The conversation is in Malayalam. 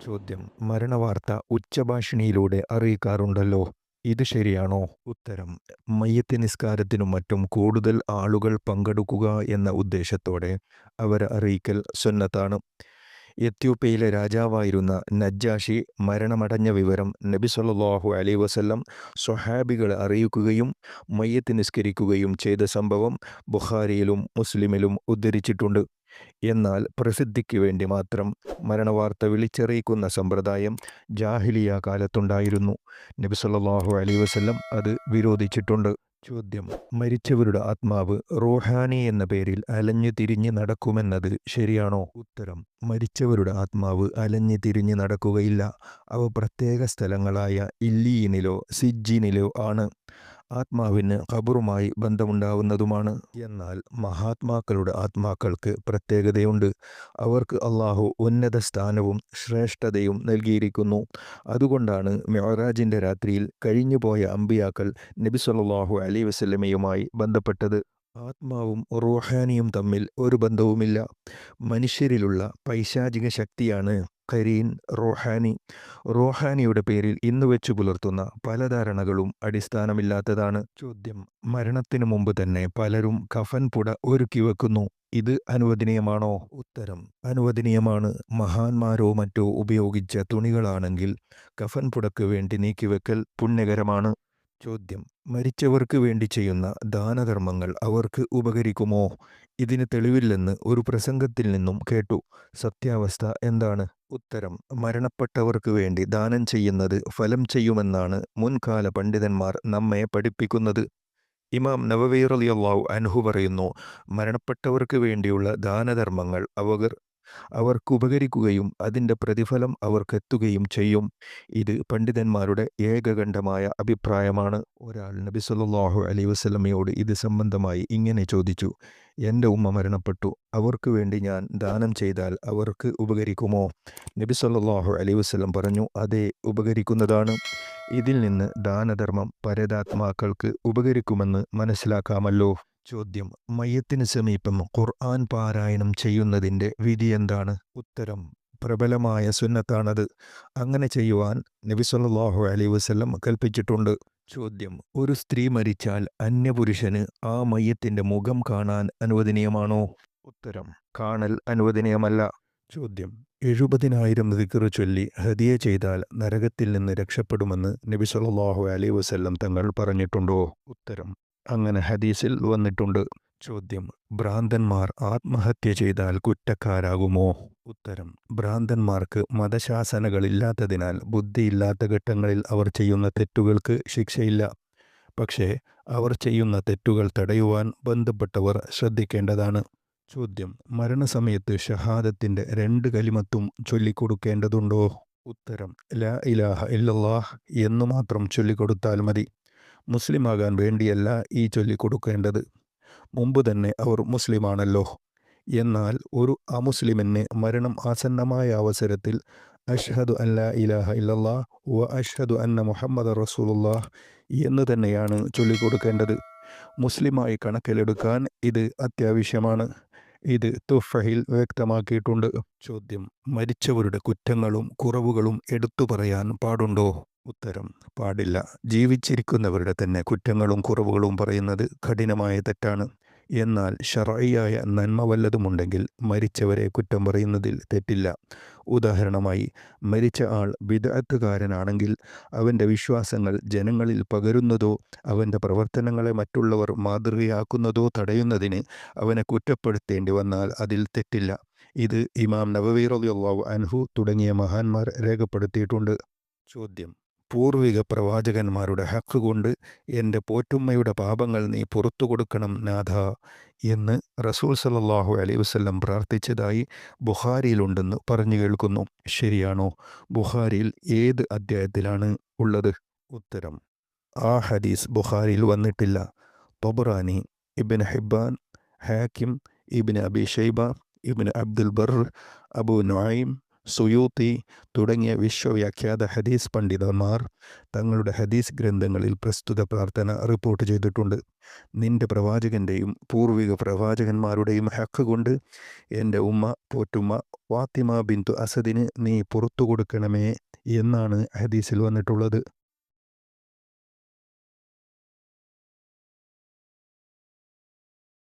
ചോദ്യം: മരണവാർത്ത ഉച്ചഭാഷിണിയിലൂടെ അറിയിക്കാറുണ്ടല്ലോ. ഇത് ശരിയാണോ? ഉത്തരം: മയ്യിത്ത് നിസ്കാരത്തിനും മറ്റും കൂടുതൽ ആളുകൾ പങ്കെടുക്കുക എന്ന ഉദ്ദേശത്തോടെ അവരെ അറിയിക്കൽ സുന്നത്താണ്. എത്യോപ്യയിലെ രാജാവായിരുന്ന നജ്ജാഷി മരണമടഞ്ഞ വിവരം നബി സല്ലല്ലാഹു അലൈഹി വസല്ലം സ്വഹാബികളെ അറിയിക്കുകയും മയ്യിത്ത് നിസ്കരിക്കുകയും ചെയ്ത സംഭവം ബുഖാരിയിലും മുസ്ലിമിലും ഉദ്ധരിച്ചിട്ടുണ്ട്. എന്നാൽ പ്രസിദ്ധിക്ക് വേണ്ടി മാത്രം മരണവാർത്ത വിളിച്ചറിയിക്കുന്ന സമ്പ്രദായം ജാഹിലിയ കാലത്തുണ്ടായിരുന്നു. നബി സല്ലല്ലാഹു അലൈഹി വസല്ലം അത് വിരോധിച്ചിട്ടുണ്ട്. ചോദ്യം: മരിച്ചവരുടെ ആത്മാവ് റൂഹാനി എന്ന പേരിൽ അലഞ്ഞു തിരിഞ്ഞ് നടക്കുമെന്നത് ശരിയാണോ? ഉത്തരം: മരിച്ചവരുടെ ആത്മാവ് അലഞ്ഞു തിരിഞ്ഞ് നടക്കുകയില്ല. അവ പ്രത്യേക സ്ഥലങ്ങളായ ഇല്ലീനിലോ സിജ്ജീനിലോ ആണ്. ആത്മാവിന് ഖബറുമായി ബന്ധമുണ്ടാവുന്നതുമാണ്. എന്നാൽ മഹാത്മാക്കളുടെ ആത്മാക്കൾക്ക് പ്രത്യേകതയുണ്ട്. അവർക്ക് അള്ളാഹു ഉന്നത സ്ഥാനവും ശ്രേഷ്ഠതയും നൽകിയിരിക്കുന്നു. അതുകൊണ്ടാണ് മിഅ്റാജിൻ്റെ രാത്രിയിൽ കഴിഞ്ഞുപോയ അമ്പിയാക്കൾ നബി സല്ലല്ലാഹു അലൈഹി വസല്ലമയുമായി ബന്ധപ്പെട്ടത്. ആത്മാവും റൂഹാനിയും തമ്മിൽ ഒരു ബന്ധവുമില്ല. മനുഷ്യരിലുള്ള പൈശാചിക ശക്തിയാണ് ഖരീൻ റൂഹാനി. റൂഹാനിയുടെ പേരിൽ ഇന്ന് വെച്ചു പുലർത്തുന്ന പല ധാരണകളും അടിസ്ഥാനമില്ലാത്തതാണ്. ചോദ്യം: മരണത്തിനു മുമ്പ് തന്നെ പലരും കഫൻ പുട ഒരുക്കി വെക്കുന്നു. ഇത് അനുവദനീയമാണോ? ഉത്തരം: അനുവദനീയമാണ്. മഹാന്മാരോ മറ്റോ ഉപയോഗിച്ച തുണികളാണെങ്കിൽ കഫൻ പുടക്ക് വേണ്ടി നീക്കിവെക്കൽ പുണ്യകരമാണ്. ചോദ്യം: മരിച്ചവർക്ക് വേണ്ടി ചെയ്യുന്ന ദാനധർമ്മങ്ങൾ അവർക്ക് ഉപകരിക്കുമോ? ഇതിന് തെളിവില്ലെന്ന് ഒരു പ്രസംഗത്തിൽ നിന്നും കേട്ടു. സത്യാവസ്ഥ എന്താണ്? ഉത്തരം: മരണപ്പെട്ടവർക്ക് വേണ്ടി ദാനം ചെയ്യുന്നത് ഫലം ചെയ്യുമെന്നാണ് മുൻകാല പണ്ഡിതന്മാർ നമ്മെ പഠിപ്പിക്കുന്നത്. ഇമാം നവവി റളിയല്ലാഹു അൻഹു പറയുന്നു, മരണപ്പെട്ടവർക്ക് വേണ്ടിയുള്ള ദാനധർമ്മങ്ങൾ അവർക്ക് ഉപകരിക്കുകയും അതിൻ്റെ പ്രതിഫലം അവർക്കെത്തുകയും ചെയ്യും. ഇത് പണ്ഡിതന്മാരുടെ ഏകകണ്ഠമായ അഭിപ്രായമാണ്. ഒരാൾ നബി സല്ലല്ലാഹു അലൈഹി വസല്ലമയോട് ഇത് സംബന്ധമായി ഇങ്ങനെ ചോദിച്ചു: എൻ്റെ ഉമ്മ മരണപ്പെട്ടു, അവർക്ക് വേണ്ടി ഞാൻ ദാനം ചെയ്താൽ അവർക്ക് ഉപകരിക്കുമോ? നബി സല്ലല്ലാഹു അലൈഹി വസല്ലം പറഞ്ഞു, അതെ, ഉപകരിക്കുന്നതാണ്. ഇതിൽ നിന്ന് ദാനധർമ്മം പരേതാത്മാക്കൾക്ക് ഉപകരിക്കുമെന്ന് മനസ്സിലാക്കാമല്ലോ. ചോദ്യം: മയ്യത്തിന് സമീപം ഖുർആൻ പാരായണം ചെയ്യുന്നതിൻ്റെ വിധി എന്താണ്? ഉത്തരം: പ്രബലമായ സുന്നത്താണത്. അങ്ങനെ ചെയ്യുവാൻ നബി സല്ലല്ലാഹു അലൈഹി വസല്ലം കൽപ്പിച്ചിട്ടുണ്ട്. ചോദ്യം: ഒരു സ്ത്രീ മരിച്ചാൽ അന്യപുരുഷന് ആ മയ്യത്തിൻ്റെ മുഖം കാണാൻ അനുവദനീയമാണോ? ഉത്തരം: കാണൽ അനുവദനീയമല്ല. ചോദ്യം: 70,000 ദിക്ർ ചൊല്ലി ഹദിയ ചെയ്താൽ നരകത്തിൽ നിന്ന് രക്ഷപ്പെടുമെന്ന് നബി സല്ലല്ലാഹു അലൈഹി വസല്ലം തങ്ങൾ പറഞ്ഞിട്ടുണ്ടോ? ഉത്തരം: അങ്ങനെ ഹദീസിൽ വന്നിട്ടുണ്ട്. ചോദ്യം: ഭ്രാന്തന്മാർ ആത്മഹത്യ ചെയ്താൽ കുറ്റക്കാരാകുമോ? ഉത്തരം: ഭ്രാന്തന്മാർക്ക് മതശാസനകളില്ലാത്തതിനാൽ ബുദ്ധിയില്ലാത്ത ഘട്ടങ്ങളിൽ അവർ ചെയ്യുന്ന തെറ്റുകൾക്ക് ശിക്ഷയില്ല. പക്ഷേ അവർ ചെയ്യുന്ന തെറ്റുകൾ തടയുവാൻ ബന്ധപ്പെട്ടവർ ശ്രദ്ധിക്കേണ്ടതാണ്. ചോദ്യം: മരണസമയത്ത് ഷഹാദത്തിൻ്റെ 2 കലിമത്തും ചൊല്ലിക്കൊടുക്കേണ്ടതുണ്ടോ? ഉത്തരം: ലാ ഇലാഹ ഇല്ലല്ലാഹ് എന്നു മാത്രം ചൊല്ലിക്കൊടുത്താൽ മതി. മുസ്ലിമാകാൻ വേണ്ടിയല്ല ഈ ചൊല്ലിക്കൊടുക്കേണ്ടത്. മുമ്പ് തന്നെ അവർ മുസ്ലിമാണല്ലോ. എന്നാൽ ഒരു അമുസ്ലിമിന് മരണം ആസന്നമായ അവസരത്തിൽ അഷ്ഹദു അൻ ലാ ഇലാഹ ഇല്ലല്ലാഹ് വ അഷ്ഹദു അന്ന മുഹമ്മദ റസൂലുള്ളാഹ് എന്ന് തന്നെയാണ് ചൊല്ലിക്കൊടുക്കേണ്ടത്. മുസ്ലിമായി കണക്കിലെടുക്കാൻ ഇത് അത്യാവശ്യമാണ്. ഇത് തുഹ്ഫയിൽ വ്യക്തമാക്കിയിട്ടുണ്ട്. ചോദ്യം: മരിച്ചവരുടെ കുറ്റങ്ങളും കുറവുകളും എടുത്തു പറയാൻ പാടുണ്ടോ? ഉത്തരം: പാടില്ല. ജീവിച്ചിരിക്കുന്നവരുടെ തന്നെ കുറ്റങ്ങളും കുറവുകളും പറയുന്നത് കഠിനമായ തെറ്റാണ്. എന്നാൽ ശർഈയായ നന്മ വല്ലതുമുണ്ടെങ്കിൽ മരിച്ചവരെ കുറ്റം പറയുന്നതിൽ തെറ്റില്ല. ഉദാഹരണമായി, മരിച്ച ആൾ ബിദ്അത്തുകാരനാണെങ്കിൽ അവൻ്റെ വിശ്വാസങ്ങൾ ജനങ്ങളിൽ പകരുന്നതോ അവൻ്റെ പ്രവർത്തനങ്ങളെ മറ്റുള്ളവർ മാതൃകയാക്കുന്നതോ തടയുന്നതിന് അവനെ കുറ്റപ്പെടുത്തേണ്ടി വന്നാൽ അതിൽ തെറ്റില്ല. ഇത് ഇമാം നവവി റളിയല്ലാഹു അൻഹു തുടങ്ങിയ മഹാന്മാർ രേഖപ്പെടുത്തിയിട്ടുണ്ട്. ചോദ്യം: പൂർവിക പ്രവാചകന്മാരുടെ ഹക്ക് കൊണ്ട് എൻ്റെ പോറ്റുമ്മയുടെ പാപങ്ങൾ നീ പുറത്തു കൊടുക്കണം നാഥാ എന്ന് റസൂൽ സല്ലല്ലാഹു അലൈഹി വസല്ലം പ്രാർത്ഥിച്ചതായി ബുഖാരിയിലുണ്ടെന്ന് പറഞ്ഞു കേൾക്കുന്നു. ശരിയാണോ? ബുഖാരിയിൽ ഏത് അധ്യായത്തിലാണ് ഉള്ളത്? ഉത്തരം: ആ ഹദീസ് ബുഖാരിയിൽ വന്നിട്ടില്ല. തൊബ്രാനി, ഇബ്ൻ ഹിബ്ബാൻ, ഹാക്കിം, ഇബ്ൻ അബി ഷൈബ, ഇബ്ൻ അബ്ദുൽ ബർ, അബു നുഐം, സുയൂത്തി തുടങ്ങിയ വിശ്വവ്യാഖ്യാത ഹദീസ് പണ്ഡിതന്മാർ തങ്ങളുടെ ഹദീസ് ഗ്രന്ഥങ്ങളിൽ പ്രസ്തുത പ്രാർത്ഥന റിപ്പോർട്ട് ചെയ്തിട്ടുണ്ട്. നിന്റെ പ്രവാചകൻ്റെയും പൂർവിക പ്രവാചകന്മാരുടെയും ഹക്ക് കൊണ്ട് എൻ്റെ ഉമ്മ പോറ്റുമ്മ ഫാത്തിമ ബിന്തു അസദിന് നീ പുറത്തു കൊടുക്കണമേ എന്നാണ് ഹദീസിൽ വന്നിട്ടുള്ളത്.